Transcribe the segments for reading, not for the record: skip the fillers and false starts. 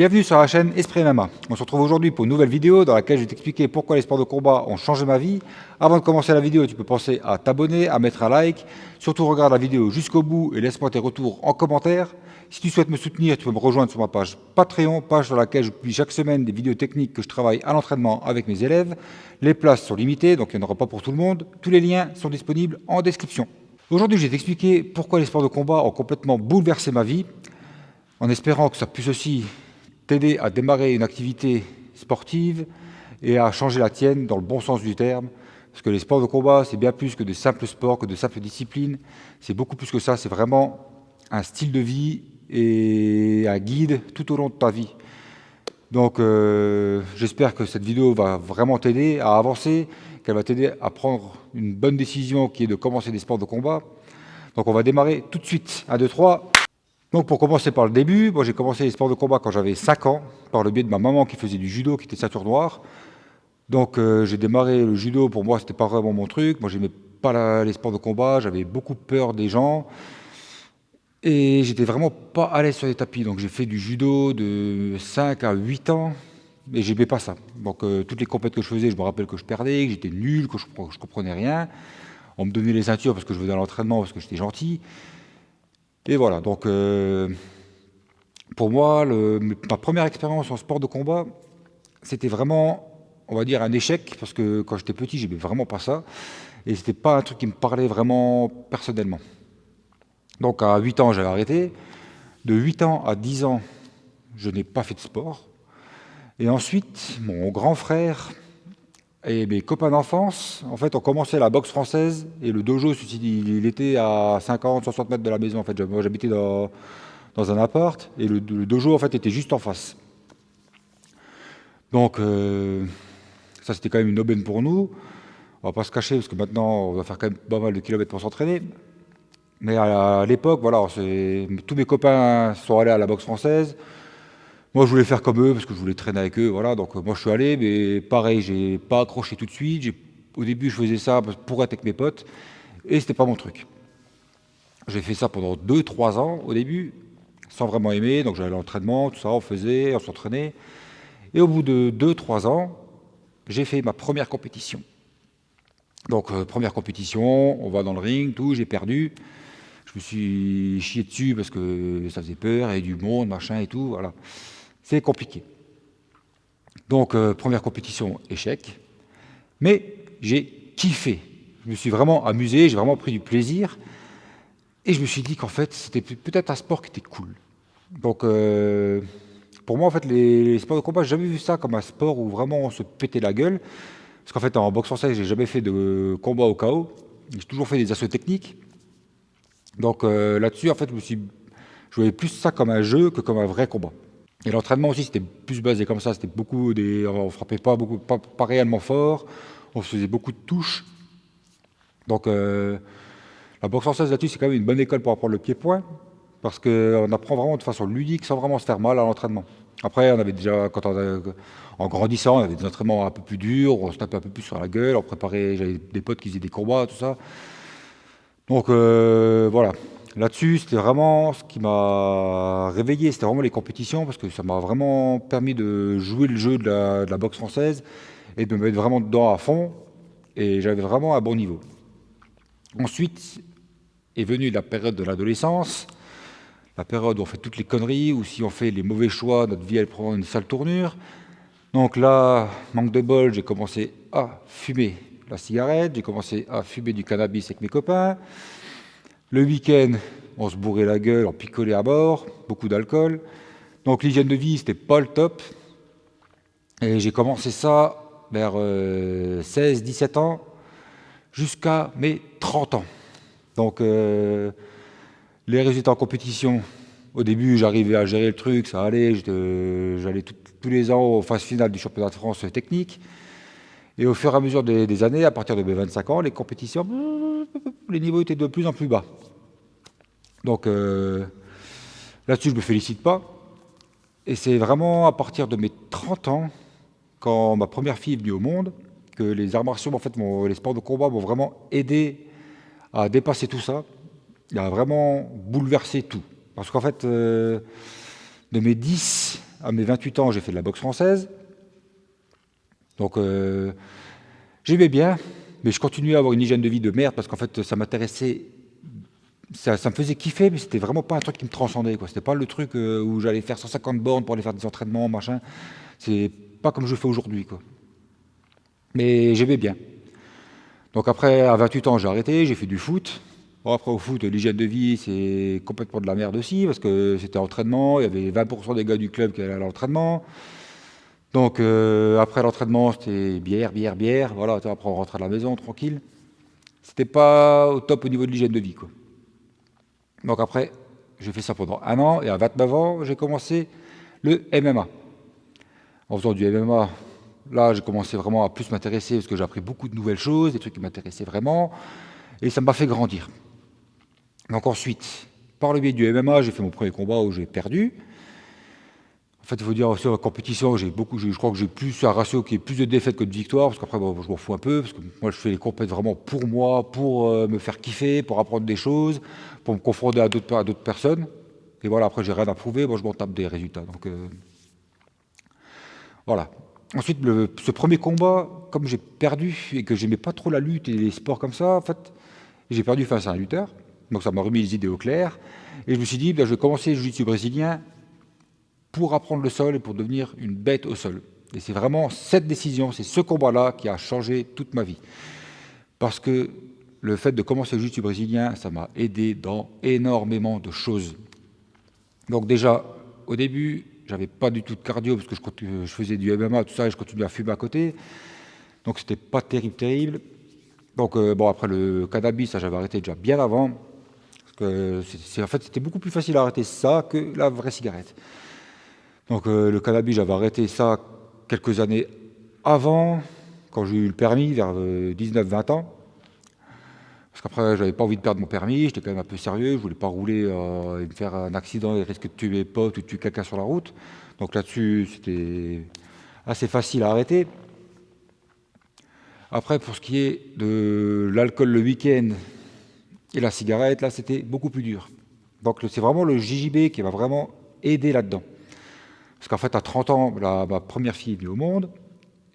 Bienvenue sur la chaîne Esprit MMA. On se retrouve aujourd'hui pour une nouvelle vidéo dans laquelle je vais t'expliquer pourquoi les sports de combat ont changé ma vie. Avant de commencer la vidéo, tu peux penser à t'abonner, à mettre un like. Surtout regarde la vidéo jusqu'au bout et laisse-moi tes retours en commentaire. Si tu souhaites me soutenir, tu peux me rejoindre sur ma page Patreon, page sur laquelle je publie chaque semaine des vidéos techniques que je travaille à l'entraînement avec mes élèves. Les places sont limitées, donc il n'y en aura pas pour tout le monde. Tous les liens sont disponibles en description. Aujourd'hui, je vais t'expliquer pourquoi les sports de combat ont complètement bouleversé ma vie, en espérant que ça puisse aussi t'aider à démarrer une activité sportive et à changer la tienne dans le bon sens du terme. Parce que les sports de combat, c'est bien plus que de simples sports, que de simples disciplines. C'est beaucoup plus que ça, c'est vraiment un style de vie et un guide tout au long de ta vie. Donc j'espère que cette vidéo va vraiment t'aider à avancer, qu'elle va t'aider à prendre une bonne décision qui est de commencer des sports de combat. Donc on va démarrer tout de suite. 1, 2, 3. Donc pour commencer par le début, moi j'ai commencé les sports de combat quand j'avais 5 ans, par le biais de ma maman qui faisait du judo, qui était ceinture noire. Donc j'ai démarré le judo, pour moi c'était pas vraiment mon truc, moi j'aimais pas les sports de combat, j'avais beaucoup peur des gens, et j'étais vraiment pas à l'aise sur les tapis. Donc j'ai fait du judo de 5 à 8 ans, mais j'aimais pas ça. Donc toutes les compétitions que je faisais, je me rappelle que je perdais, que j'étais nul, que je comprenais rien. On me donnait les ceintures parce que je venais à l'entraînement, parce que j'étais gentil. Et voilà, donc pour moi, ma première expérience en sport de combat, c'était vraiment, on va dire, un échec, parce que quand j'étais petit, j'aimais vraiment pas ça, et c'était pas un truc qui me parlait vraiment personnellement. Donc à 8 ans, j'avais arrêté. De 8 ans à 10 ans, je n'ai pas fait de sport. Et ensuite, mon grand frère et mes copains d'enfance, en fait, ont commencé la boxe française, et le dojo, il était à 50, 60 mètres de la maison. En fait, moi, j'habitais dans un appart, et le dojo, en fait, était juste en face. Donc, ça, c'était quand même une aubaine pour nous. On va pas se cacher, parce que maintenant, on va faire quand même pas mal de kilomètres pour s'entraîner. Mais à l'époque, voilà, tous mes copains sont allés à la boxe française. Moi, je voulais faire comme eux, parce que je voulais traîner avec eux, voilà. Donc, moi, je suis allé, mais pareil, j'ai pas accroché tout de suite. Au début, je faisais ça pour être avec mes potes, et c'était pas mon truc. J'ai fait ça pendant 2-3 ans, au début, sans vraiment aimer. Donc, j'allais à l'entraînement, tout ça, on s'entraînait. Et au bout de 2-3 ans, j'ai fait ma première compétition. Donc, première compétition, on va dans le ring, tout, j'ai perdu. Je me suis chié dessus parce que ça faisait peur, il y avait du monde, machin et tout, voilà. C'est compliqué. Donc, première compétition, échec. Mais j'ai kiffé. Je me suis vraiment amusé, j'ai vraiment pris du plaisir. Et je me suis dit qu'en fait, c'était peut-être un sport qui était cool. Donc, pour moi, en fait, les sports de combat, j'ai jamais vu ça comme un sport où vraiment on se pétait la gueule. Parce qu'en fait, en boxe française, j'ai jamais fait de combat au KO. J'ai toujours fait des assauts techniques. Donc là-dessus, en fait, je voyais plus ça comme un jeu que comme un vrai combat. Et l'entraînement aussi, c'était plus basé comme ça. C'était on frappait pas beaucoup, pas réellement fort. On faisait beaucoup de touches. Donc la boxe française là-dessus, c'est quand même une bonne école pour apprendre le pied-point, parce qu'on apprend vraiment de façon ludique, sans vraiment se faire mal à l'entraînement. Après, on avait déjà, en grandissant, on avait des entraînements un peu plus durs, on se tapait un peu plus sur la gueule, on préparait, j'avais des potes qui faisaient des combats, tout ça. Donc voilà, là-dessus, c'était vraiment ce qui m'a réveillé, c'était vraiment les compétitions, parce que ça m'a vraiment permis de jouer le jeu de la boxe française et de me mettre vraiment dedans à fond, et j'avais vraiment un bon niveau. Ensuite est venue la période de l'adolescence, la période où on fait toutes les conneries, où si on fait les mauvais choix, notre vie elle prend une sale tournure. Donc là, manque de bol, j'ai commencé à fumer la cigarette, j'ai commencé à fumer du cannabis avec mes copains. Le week-end, on se bourrait la gueule, on picolait à bord, beaucoup d'alcool. Donc l'hygiène de vie, c'était pas le top. Et j'ai commencé ça vers 16-17 ans, jusqu'à mes 30 ans. Donc les résultats en compétition, au début, j'arrivais à gérer le truc, ça allait. J'allais tous les ans aux phases finales du championnat de France technique. Et au fur et à mesure des années, à partir de mes 25 ans, les compétitions, les niveaux étaient de plus en plus bas. Donc là-dessus, je ne me félicite pas. Et c'est vraiment à partir de mes 30 ans, quand ma première fille est venue au monde, que les arts martiaux, en fait, les sports de combat m'ont vraiment aidé à dépasser tout ça. Il a vraiment bouleversé tout. Parce qu'en fait, de mes 10 à mes 28 ans, j'ai fait de la boxe française. Donc, j'aimais bien, mais je continuais à avoir une hygiène de vie de merde parce qu'en fait, ça m'intéressait, ça me faisait kiffer, mais c'était vraiment pas un truc qui me transcendait, quoi. C'était pas le truc où j'allais faire 150 bornes pour aller faire des entraînements, machin. C'est pas comme je fais aujourd'hui, quoi. Mais j'aimais bien. Donc après, à 28 ans, j'ai arrêté, j'ai fait du foot. Bon, après, au foot, l'hygiène de vie, c'est complètement de la merde aussi, parce que c'était entraînement, il y avait 20% des gars du club qui allaient à l'entraînement. Donc après l'entraînement, c'était bière, bière, bière. Voilà, après on rentrait à la maison, tranquille. C'était pas au top au niveau de l'hygiène de vie, quoi. Donc après, j'ai fait ça pendant un an, et à 29 ans, j'ai commencé le MMA. En faisant du MMA, là, j'ai commencé vraiment à plus m'intéresser, parce que j'ai appris beaucoup de nouvelles choses, des trucs qui m'intéressaient vraiment, et ça m'a fait grandir. Donc ensuite, par le biais du MMA, j'ai fait mon premier combat où j'ai perdu. En fait, il faut dire, sur la compétition, je crois que j'ai plus un ratio qui est plus de défaites que de victoires, parce qu'après, bon, je m'en fous un peu, parce que moi, je fais les compétitions vraiment pour moi, pour me faire kiffer, pour apprendre des choses, pour me confronter à d'autres personnes. Et voilà, après, j'ai rien à prouver, moi, je m'en tape des résultats. Donc, voilà. Ensuite, ce premier combat, comme j'ai perdu et que j'aimais pas trop la lutte et les sports comme ça, en fait, j'ai perdu face à un lutteur. Donc, ça m'a remis les idées au clair. Et je me suis dit, ben, je vais commencer le jiu-jitsu brésilien pour apprendre le sol et pour devenir une bête au sol. Et c'est vraiment cette décision, c'est ce combat-là qui a changé toute ma vie. Parce que le fait de commencer le jiu-jitsu brésilien, ça m'a aidé dans énormément de choses. Donc déjà, au début, j'avais pas du tout de cardio parce que je faisais du MMA, tout ça, et je continuais à fumer à côté. Donc c'était pas terrible, terrible. Donc bon, après le cannabis, ça j'avais arrêté déjà bien avant. Parce que en fait, c'était beaucoup plus facile à arrêter ça que la vraie cigarette. Donc le cannabis, j'avais arrêté ça quelques années avant, quand j'ai eu le permis, vers 19-20 ans. Parce qu'après, j'avais pas envie de perdre mon permis, j'étais quand même un peu sérieux, je voulais pas rouler et me faire un accident et risquer de tuer mes potes ou de tuer quelqu'un sur la route. Donc là-dessus, c'était assez facile à arrêter. Après, pour ce qui est de l'alcool le week-end et la cigarette, là, c'était beaucoup plus dur. Donc c'est vraiment le JJB qui m'a vraiment aidé là-dedans. Parce qu'en fait, à 30 ans, ma première fille est venue au monde.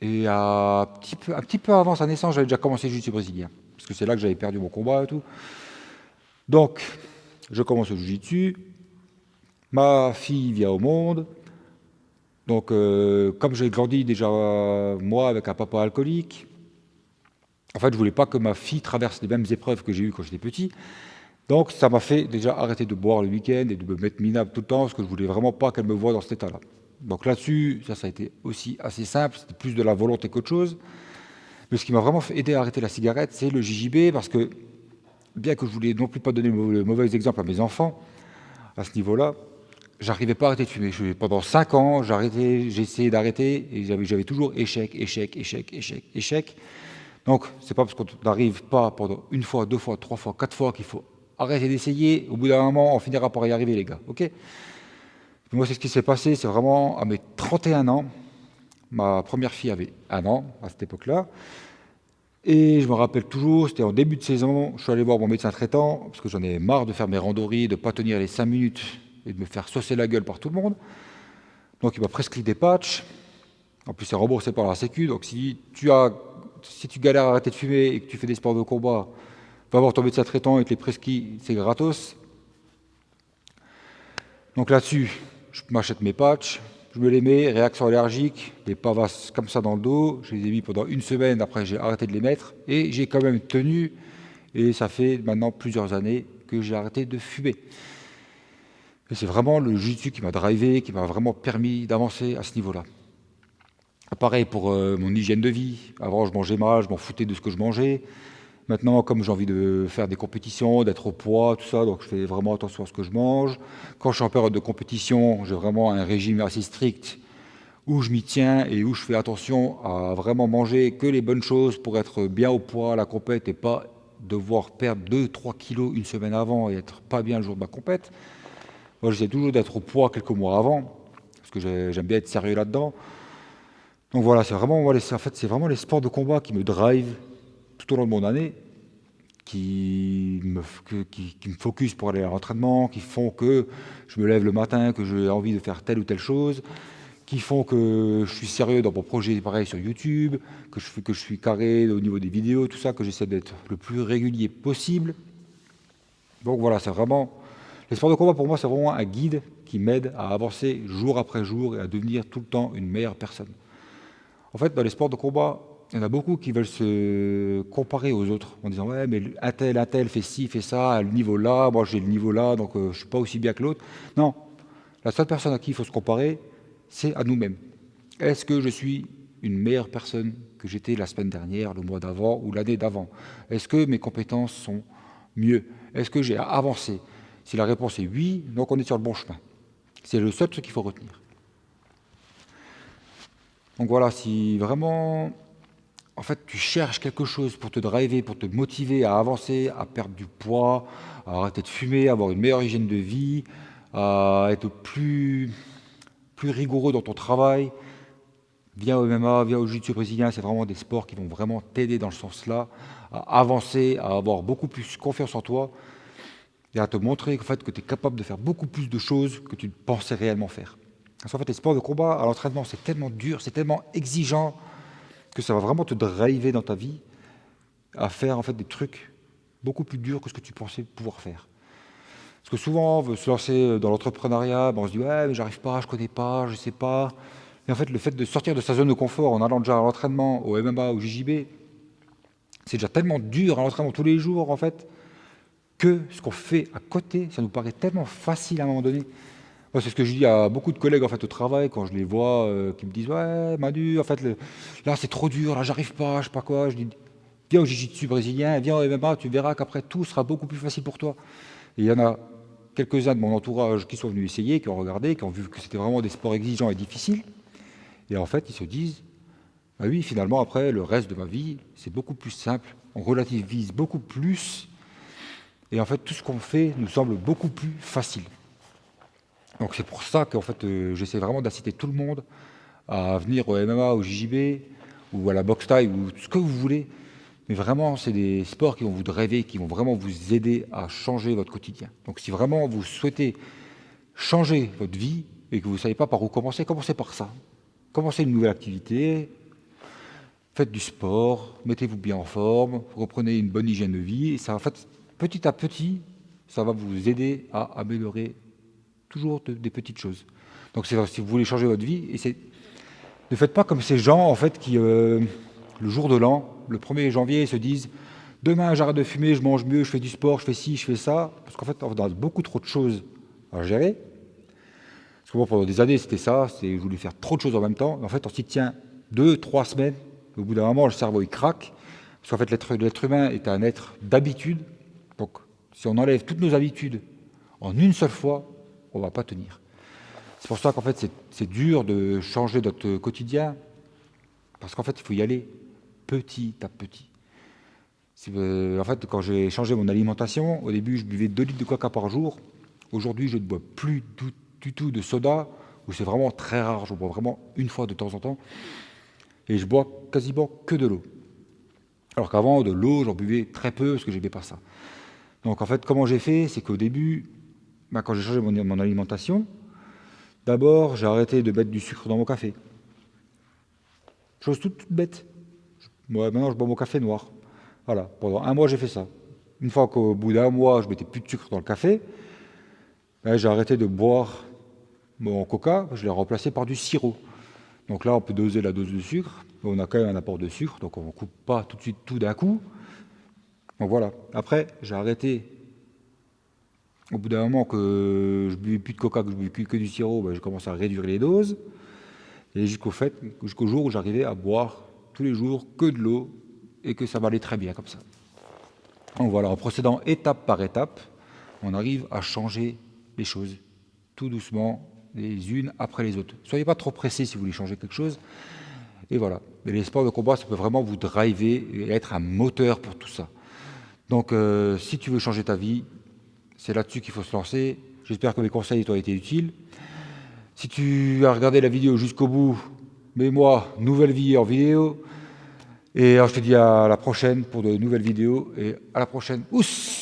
Et un petit peu avant sa naissance, j'avais déjà commencé le jiu-jitsu brésilien. Parce que c'est là que j'avais perdu mon combat et tout. Donc, je commence le jiu-jitsu. Ma fille vient au monde. Donc, comme j'ai grandi déjà, moi, avec un papa alcoolique, en fait, je voulais pas que ma fille traverse les mêmes épreuves que j'ai eues quand j'étais petit. Donc, ça m'a fait déjà arrêter de boire le week-end et de me mettre minable tout le temps, parce que je voulais vraiment pas qu'elle me voie dans cet état-là. Donc là-dessus, ça a été aussi assez simple, c'était plus de la volonté qu'autre chose. Mais ce qui m'a vraiment aidé à arrêter la cigarette, c'est le JJB, parce que, bien que je voulais non plus pas donner le mauvais exemple à mes enfants, à ce niveau-là, j'arrivais pas à arrêter de fumer. Pendant 5 ans, j'ai essayé d'arrêter, et j'avais toujours échec, échec, échec, échec, échec. Donc, c'est pas parce qu'on n'arrive pas pendant une fois, deux fois, trois fois, quatre fois qu'il faut arrêter d'essayer. Au bout d'un moment, on finira par y arriver, les gars. Ok? Moi, c'est ce qui s'est passé. C'est vraiment à mes 31 ans. Ma première fille avait 1 an à cette époque-là. Et je me rappelle toujours, c'était en début de saison. Je suis allé voir mon médecin traitant parce que j'en ai marre de faire mes randonnées, de ne pas tenir les 5 minutes et de me faire saucer la gueule par tout le monde. Donc, il m'a prescrit des patchs. En plus, c'est remboursé par la Sécu. Donc, si tu galères à arrêter de fumer et que tu fais des sports de combat, va voir ton médecin traitant et te les prescrit, c'est gratos. Donc là-dessus, je m'achète mes patchs, je me les mets, réaction allergique, des pavasses comme ça dans le dos. Je les ai mis pendant une semaine, après j'ai arrêté de les mettre. Et j'ai quand même tenu, et ça fait maintenant plusieurs années que j'ai arrêté de fumer. Et c'est vraiment le jiu-jitsu qui m'a drivé, qui m'a vraiment permis d'avancer à ce niveau-là. Pareil pour mon hygiène de vie. Avant, je mangeais mal, je m'en foutais de ce que je mangeais. Maintenant, comme j'ai envie de faire des compétitions, d'être au poids, tout ça, donc je fais vraiment attention à ce que je mange. Quand je suis en période de compétition, j'ai vraiment un régime assez strict où je m'y tiens et où je fais attention à vraiment manger que les bonnes choses pour être bien au poids à la compète et pas devoir perdre 2-3 kilos une semaine avant et être pas bien le jour de ma compète. Moi, j'essaie toujours d'être au poids quelques mois avant, parce que j'aime bien être sérieux là-dedans. Donc voilà, c'est vraiment les sports de combat qui me drive tout au long de mon année, qui me focus pour aller à l'entraînement, qui font que je me lève le matin, que j'ai envie de faire telle ou telle chose. qui font que je suis sérieux dans mon projet, pareil sur YouTube, que je suis carré au niveau des vidéos, tout ça, que j'essaie d'être le plus régulier possible. Donc voilà, c'est vraiment... Les sports de combat, pour moi, c'est vraiment un guide qui m'aide à avancer jour après jour et à devenir tout le temps une meilleure personne. En fait, dans les sports de combat, il y en a beaucoup qui veulent se comparer aux autres en disant ouais, mais un tel fait ci, fait ça, à le niveau là, moi j'ai le niveau là, donc je ne suis pas aussi bien que l'autre. Non, la seule personne à qui il faut se comparer, c'est à nous-mêmes. Est-ce que je suis une meilleure personne que j'étais la semaine dernière, le mois d'avant ou l'année d'avant? Est-ce que mes compétences sont mieux? Est-ce que j'ai avancé? Si la réponse est oui, donc on est sur le bon chemin. C'est le seul truc qu'il faut retenir. Donc voilà, si vraiment, en fait, tu cherches quelque chose pour te driver, pour te motiver à avancer, à perdre du poids, à arrêter de fumer, à avoir une meilleure hygiène de vie, à être plus rigoureux dans ton travail, viens au MMA, viens au jiu-jitsu brésilien, c'est vraiment des sports qui vont vraiment t'aider dans ce sens-là, à avancer, à avoir beaucoup plus confiance en toi et à te montrer en fait, que tu es capable de faire beaucoup plus de choses que tu ne pensais réellement faire. Parce qu'en fait, les sports de combat, à l'entraînement, c'est tellement dur, c'est tellement exigeant que ça va vraiment te driver dans ta vie à faire en fait, des trucs beaucoup plus durs que ce que tu pensais pouvoir faire. Parce que souvent, on veut se lancer dans l'entrepreneuriat, on se dit « ouais, mais j'arrive pas, je connais pas, je sais pas ». Et en fait, le fait de sortir de sa zone de confort en allant déjà à l'entraînement, au MMA, au JJB, c'est déjà tellement dur à l'entraînement tous les jours, en fait, que ce qu'on fait à côté, ça nous paraît tellement facile à un moment donné. Moi, c'est ce que je dis à beaucoup de collègues en fait, au travail, quand je les vois, qui me disent « ouais, Manu, en fait, là, c'est trop dur, là, j'arrive pas, je sais pas quoi ». Je dis « viens au jiu-jitsu brésilien, viens au MMA, tu verras qu'après, tout sera beaucoup plus facile pour toi ». Et il y en a quelques-uns de mon entourage qui sont venus essayer, qui ont regardé, qui ont vu que c'était vraiment des sports exigeants et difficiles. Et en fait, ils se disent, bah oui, finalement, après, le reste de ma vie, c'est beaucoup plus simple. On relativise beaucoup plus. Et en fait, tout ce qu'on fait nous semble beaucoup plus facile. Donc c'est pour ça qu'en fait, j'essaie vraiment d'inciter tout le monde à venir au MMA, au JJB, ou à la boxe thaï, ou ce que vous voulez. Mais vraiment, c'est des sports qui vont vous driver, qui vont vraiment vous aider à changer votre quotidien. Donc si vraiment vous souhaitez changer votre vie et que vous ne savez pas par où commencer, commencez par ça. Commencez une nouvelle activité, faites du sport, mettez-vous bien en forme, reprenez une bonne hygiène de vie. Et ça, en fait, petit à petit, ça va vous aider à améliorer toujours des petites choses. Donc si vous voulez changer votre vie, ne faites pas comme ces gens en fait, qui, le jour de l'an, le 1er janvier, se disent « demain j'arrête de fumer, je mange mieux, je fais du sport, je fais ci, je fais ça ». Parce qu'en fait, on a beaucoup trop de choses à gérer. Parce que moi, pendant des années, c'était ça, je voulais faire trop de choses en même temps. Mais en fait, on s'y tient 2-3 semaines. Au bout d'un moment, le cerveau, il craque. Parce qu'en fait, l'être humain est un être d'habitude. Donc, si on enlève toutes nos habitudes en une seule fois, on ne va pas tenir. C'est pour ça qu'en fait, c'est dur de changer notre quotidien. Parce qu'en fait, il faut y aller petit à petit. En fait, quand j'ai changé mon alimentation, au début, je buvais 2 litres de coca par jour. Aujourd'hui, je ne bois plus du tout de soda, ou c'est vraiment très rare, je bois vraiment une fois de temps en temps, et je bois quasiment que de l'eau. Alors qu'avant, de l'eau, j'en buvais très peu, parce que je n'aimais pas ça. Donc en fait, comment j'ai fait, c'est qu'au début, quand j'ai changé mon alimentation, d'abord, j'ai arrêté de mettre du sucre dans mon café. Chose toute bête. Moi, maintenant, je bois mon café noir. Voilà, pendant 1 mois, j'ai fait ça. Une fois qu'au bout d'1 mois, je mettais plus de sucre dans le café, j'ai arrêté de boire mon coca, je l'ai remplacé par du sirop. Donc là, on peut doser la dose de sucre, mais on a quand même un apport de sucre, donc on ne coupe pas tout de suite tout d'un coup. Donc voilà. Après, j'ai arrêté, au bout d'un moment que je ne buvais plus de coca, que je ne buvais que du sirop, j'ai commencé à réduire les doses, et jusqu'au jour où j'arrivais à boire tous les jours que de l'eau, et que ça m'allait très bien comme ça. Donc voilà, en procédant étape par étape, on arrive à changer les choses, tout doucement, les unes après les autres. Soyez pas trop pressés si vous voulez changer quelque chose. Et voilà. Et les sports de combat, ça peut vraiment vous driver et être un moteur pour tout ça. Donc, si tu veux changer ta vie, c'est là-dessus qu'il faut se lancer. J'espère que mes conseils t'ont été utiles. Si tu as regardé la vidéo jusqu'au bout, mets-moi nouvelle vie en vidéo. Et alors, je te dis à la prochaine pour de nouvelles vidéos. Et à la prochaine. Ouss!